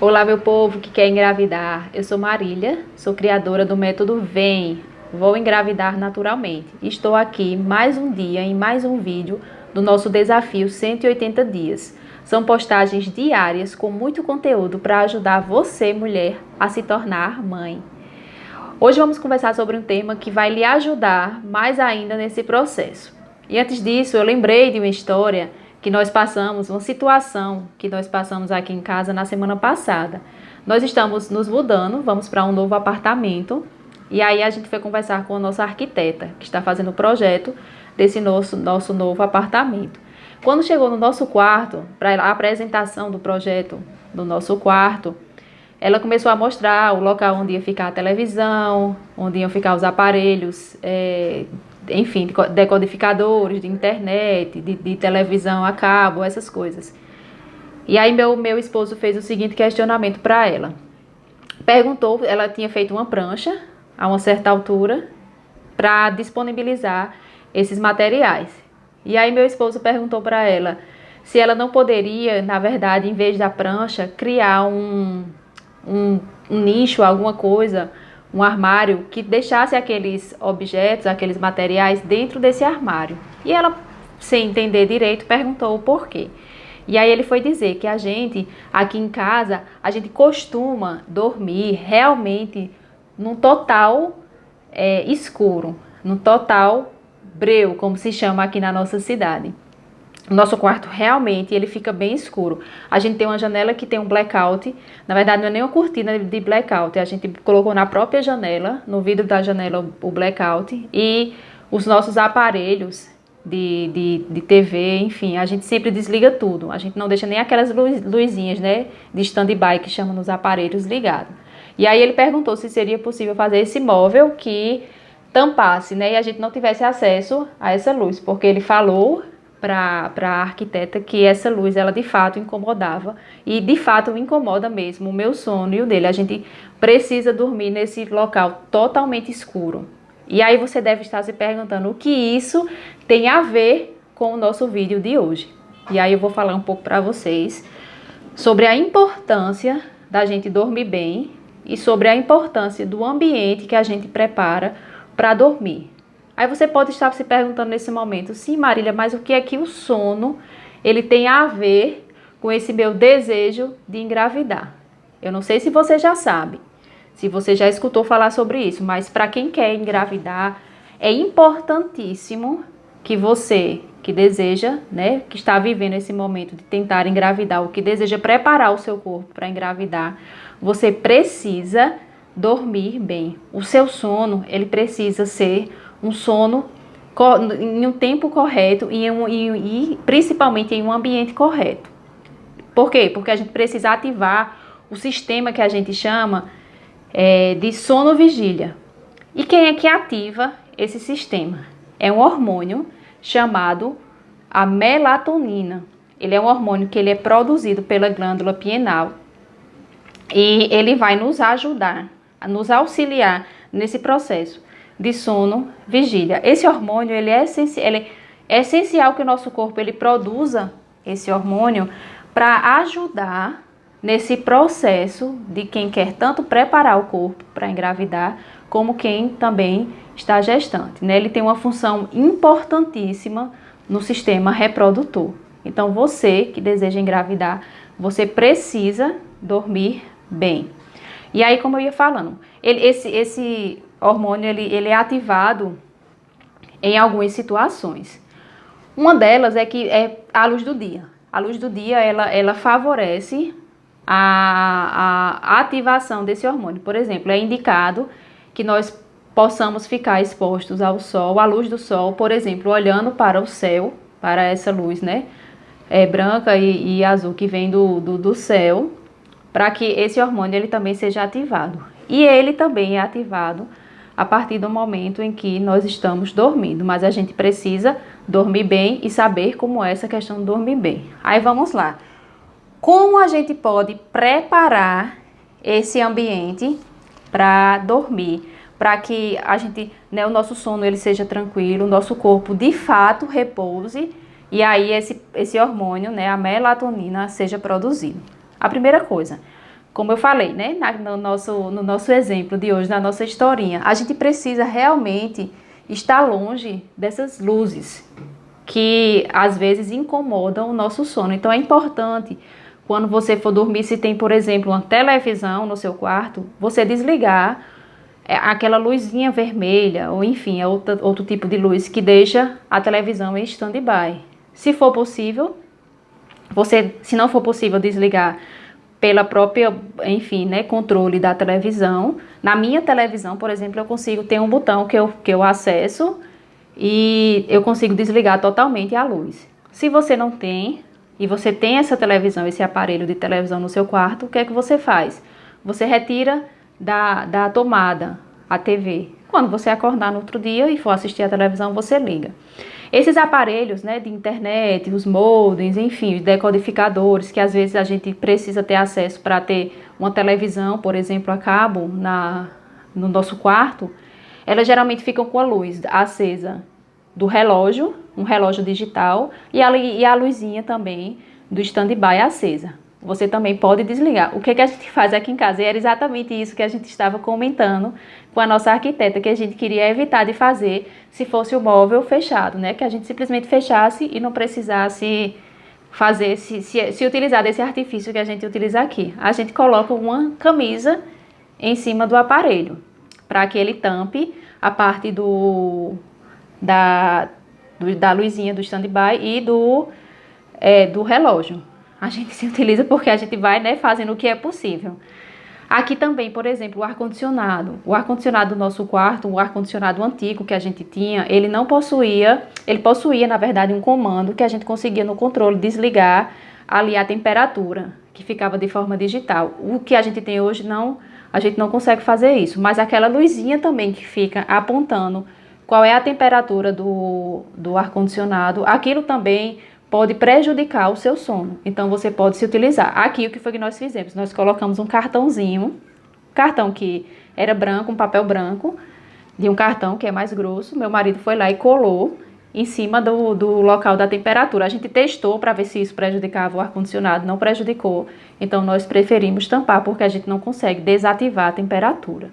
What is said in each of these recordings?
Olá, meu povo que quer engravidar. Eu sou Marília, sou criadora do método Vem, Vou Engravidar Naturalmente. Estou aqui mais um dia em mais um vídeo do nosso desafio 180 dias. São postagens diárias com muito conteúdo para ajudar você, mulher, a se tornar mãe. Hoje vamos conversar sobre um tema que vai lhe ajudar mais ainda nesse processo. E antes disso, eu lembrei de uma história que nós passamos, uma situação que nós passamos aqui em casa na semana passada. Nós estamos nos mudando, vamos para um novo apartamento, e aí a gente foi conversar com a nossa arquiteta, que está fazendo o projeto desse nosso novo apartamento. Quando chegou no nosso quarto, para a apresentação do projeto do nosso quarto, ela começou a mostrar o local onde ia ficar a televisão, onde iam ficar os aparelhos, enfim, decodificadores de internet, de televisão a cabo, essas coisas. E aí meu esposo fez o seguinte questionamento para ela. Perguntou, ela tinha feito uma prancha a uma certa altura para disponibilizar esses materiais. E aí meu esposo perguntou para ela se ela não poderia, na verdade, em vez da prancha, criar um nicho, alguma coisa, um armário que deixasse aqueles objetos, aqueles materiais dentro desse armário. E ela, sem entender direito, perguntou o porquê. E aí ele foi dizer que a gente, aqui em casa, a gente costuma dormir realmente num total escuro, num total breu, como se chama aqui na nossa cidade. O nosso quarto realmente ele fica bem escuro. A gente tem uma janela que tem um blackout. Na verdade não é nem uma cortina de blackout. A gente colocou na própria janela, no vidro da janela o blackout. E os nossos aparelhos de TV, enfim, a gente sempre desliga tudo. A gente não deixa nem aquelas luzinhas, né, de stand-by que chamam nos aparelhos ligados. E aí ele perguntou se seria possível fazer esse móvel que tampasse, né, e a gente não tivesse acesso a essa luz. Porque ele falou para a arquiteta que essa luz, ela de fato incomodava, e de fato incomoda mesmo o meu sono e o dele. A gente precisa dormir nesse local totalmente escuro. E aí você deve estar se perguntando o que isso tem a ver com o nosso vídeo de hoje. E aí eu vou falar um pouco para vocês sobre a importância da gente dormir bem e sobre a importância do ambiente que a gente prepara para dormir. Aí você pode estar se perguntando nesse momento, sim, Marília, mas o que é que o sono ele tem a ver com esse meu desejo de engravidar? Eu não sei se você já sabe, se você já escutou falar sobre isso, mas para quem quer engravidar, é importantíssimo que você que deseja, né, que está vivendo esse momento de tentar engravidar, ou que deseja preparar o seu corpo para engravidar, você precisa dormir bem. O seu sono, ele precisa ser um sono em um tempo correto e principalmente em um ambiente correto. Por quê? Porque a gente precisa ativar o sistema que a gente chama de sono-vigília. E quem é que ativa esse sistema? É um hormônio chamado a melatonina. Ele é um hormônio que ele é produzido pela glândula pineal e ele vai nos ajudar, a nos auxiliar nesse processo de sono, vigília. Esse hormônio, ele é essencial que o nosso corpo ele produza esse hormônio para ajudar nesse processo de quem quer tanto preparar o corpo para engravidar, como quem também está gestante, né? Ele tem uma função importantíssima no sistema reprodutor. Então, você que deseja engravidar, você precisa dormir bem. E aí, como eu ia falando, esse hormônio ele é ativado em algumas situações. Uma delas é que é a luz do dia. A luz do dia ela favorece a ativação desse hormônio. Por exemplo, é indicado que nós possamos ficar expostos ao sol, à luz do sol, por exemplo, olhando para o céu, para essa luz, né, branca e azul que vem do céu, para que esse hormônio ele também seja ativado. E ele também é ativado a partir do momento em que nós estamos dormindo, mas a gente precisa dormir bem e saber como é essa questão de dormir bem. Aí vamos lá. Como a gente pode preparar esse ambiente para dormir, para que a gente, né, o nosso sono ele seja tranquilo, o nosso corpo de fato repouse e aí esse hormônio, né, a melatonina, seja produzido. A primeira coisa, como eu falei, né, no nosso exemplo de hoje, na nossa historinha, a gente precisa realmente estar longe dessas luzes que às vezes incomodam o nosso sono. Então é importante, quando você for dormir, se tem, por exemplo, uma televisão no seu quarto, você desligar aquela luzinha vermelha, ou enfim, outro tipo de luz que deixa a televisão em stand-by. Se for possível, se não for possível desligar pela própria, enfim, né, controle da televisão. Na minha televisão, por exemplo, eu consigo ter um botão que eu acesso e eu consigo desligar totalmente a luz. Se você não tem, e você tem essa televisão, esse aparelho de televisão no seu quarto, o que é que você faz? Você retira da tomada a TV. Quando você acordar no outro dia e for assistir a televisão, você liga. Esses aparelhos, né, de internet, os modems, enfim, os decodificadores, que às vezes a gente precisa ter acesso para ter uma televisão, por exemplo, a cabo no nosso quarto, elas geralmente ficam com a luz acesa do relógio, um relógio digital, e a luzinha também do stand-by acesa. Você também pode desligar. O que a gente faz aqui em casa? E era exatamente isso que a gente estava comentando com a nossa arquiteta, que a gente queria evitar de fazer se fosse o móvel fechado, né? Que a gente simplesmente fechasse e não precisasse fazer, se utilizar desse artifício que a gente utiliza aqui. A gente coloca uma camisa em cima do aparelho, para que ele tampe a parte da luzinha do stand-by e do relógio. A gente se utiliza porque a gente vai, né, fazendo o que é possível. Aqui também, por exemplo, o ar-condicionado. O ar-condicionado do nosso quarto, o ar-condicionado antigo que a gente tinha, ele possuía, na verdade, um comando que a gente conseguia no controle desligar ali a temperatura, que ficava de forma digital. O que a gente tem hoje, a gente não consegue fazer isso. Mas aquela luzinha também que fica apontando qual é a temperatura do ar-condicionado, aquilo também pode prejudicar o seu sono. Então, você pode se utilizar. Aqui, o que foi que nós fizemos? Nós colocamos um cartão que era branco, um papel branco, de um cartão que é mais grosso. Meu marido foi lá e colou em cima do local da temperatura. A gente testou para ver se isso prejudicava o ar-condicionado, não prejudicou. Então, nós preferimos tampar, porque a gente não consegue desativar a temperatura.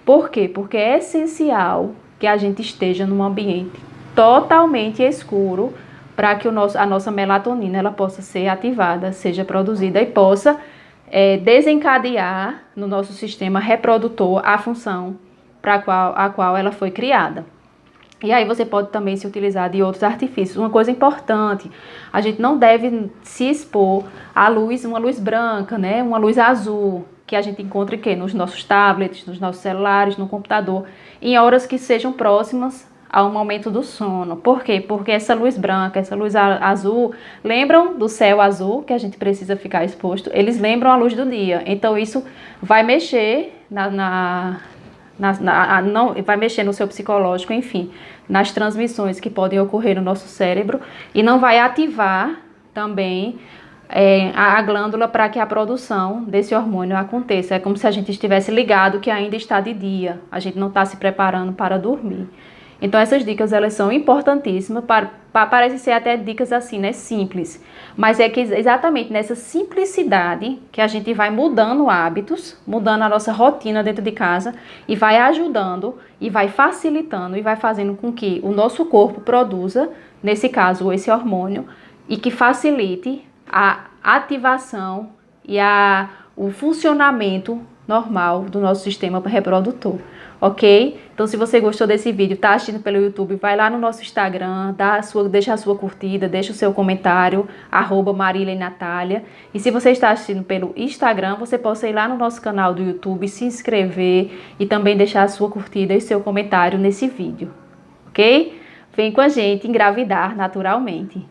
Por quê? Porque é essencial que a gente esteja num ambiente totalmente escuro, para que a nossa melatonina ela possa ser ativada, seja produzida e possa desencadear no nosso sistema reprodutor a função para a qual ela foi criada. E aí você pode também se utilizar de outros artifícios. Uma coisa importante, a gente não deve se expor à luz, uma luz branca, né? Uma luz azul, que a gente encontra nos nossos tablets, nos nossos celulares, no computador, em horas que sejam próximas ao momento do sono. Por quê? Porque essa luz branca, essa luz azul, lembram do céu azul, que a gente precisa ficar exposto? Eles lembram a luz do dia. Então, isso vai mexer vai mexer no seu psicológico, enfim, nas transmissões que podem ocorrer no nosso cérebro, e não vai ativar também a glândula para que a produção desse hormônio aconteça. É como se a gente estivesse ligado que ainda está de dia, a gente não está se preparando para dormir. Então, essas dicas, elas são importantíssimas, parecem ser até dicas assim, né, simples, mas é que exatamente nessa simplicidade que a gente vai mudando hábitos, mudando a nossa rotina dentro de casa e vai ajudando e vai facilitando e vai fazendo com que o nosso corpo produza, nesse caso, esse hormônio, e que facilite a ativação e o funcionamento normal do nosso sistema reprodutor. Ok? Então, se você gostou desse vídeo, tá assistindo pelo YouTube, vai lá no nosso Instagram, deixa a sua curtida, deixa o seu comentário, @Marilia_Natália. E se você está assistindo pelo Instagram, você pode ir lá no nosso canal do YouTube, se inscrever e também deixar a sua curtida e seu comentário nesse vídeo. Ok? Vem com a gente engravidar naturalmente.